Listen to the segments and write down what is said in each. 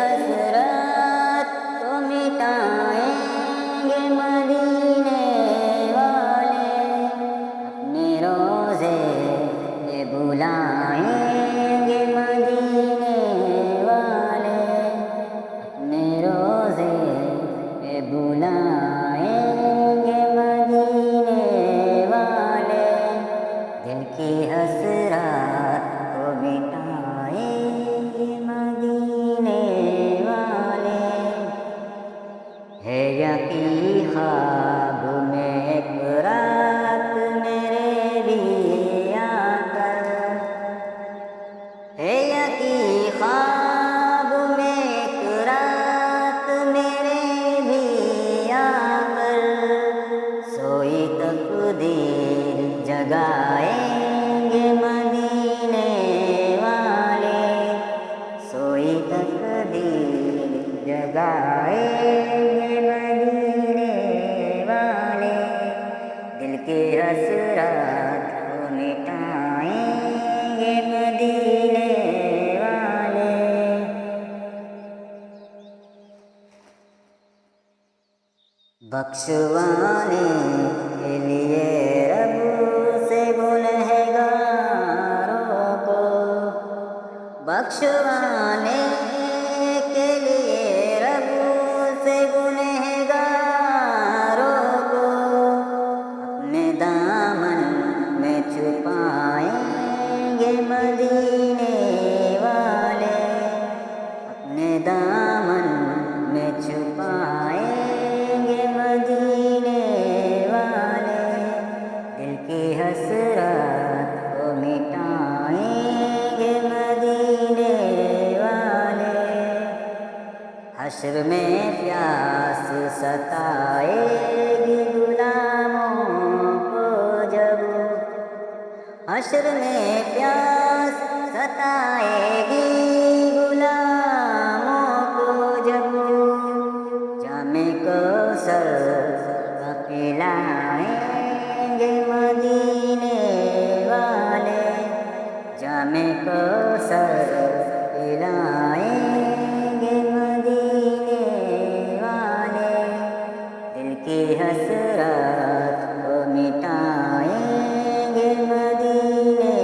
حسرت کو مٹائیں گے مدینے والے، اپنے روضے پہ بلائیں گے مدینے والے، اپنے روضے پہ بلائیں گے مدینے والے، دل کی حسرات کو مٹائیں گے مدینے والے۔ ہے یقین خواب میں ایک رات میرے بھی آ کر، ہے یقین خواب میں ایک رات میرے بھی آ کر، سوئی تقدیر جگائیں گے مدینے والے، سوئی تقدیر جگائیں گے مدینے والے، دل کی حسرات کو مٹائیں گے مدینے والے۔ بخشوانے کے لیے رب سے گنہگاروں کو، بخشوانے کے لیے رب سے گنہگاروں کو، اپنے دامن میں چھپائیں گے مدینے والے، اپنے دامن میں چھپائیں گے مدینے والے، دل کی حسرات کو مٹائیں گے مدینے والے۔ حشر میں پیاس ستائے گی غلاموں کو جب، حشر میں پیاس ستائے گی غلاموں کو جب، جام کوثر کا پلائیں گے مدینے والے، جام کوثر پلائیں گے مدینے والے، دل کی حسرات کو مٹائیں گے مدینے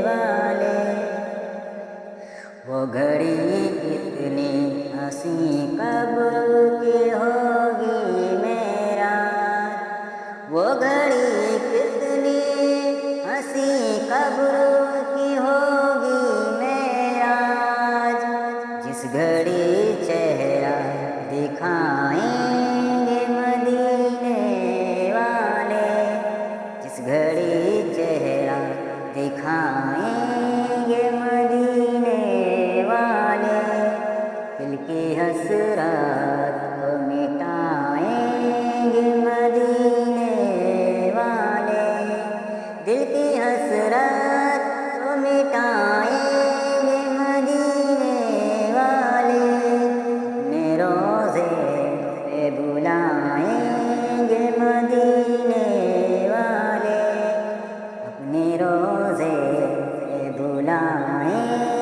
والے۔ وہ گھڑی کتنی حسین قبر کی ہوگی معراج، وہ گھڑی کتنی حسین قبر کی ہوگی معراج، جس گھڑی چہرہ دکھائیں گے مدینے والے، جس گھڑی چہرہ دکھائیں گے مدینے والے، دل کی حسرات کو مٹائیں گے مدینے والے، دل کی حسرات کو مٹائیں گے مدینے والے، اپنے روضے پہ بلائیں گے مدینے والے، اپنے روضے پہ بلائیں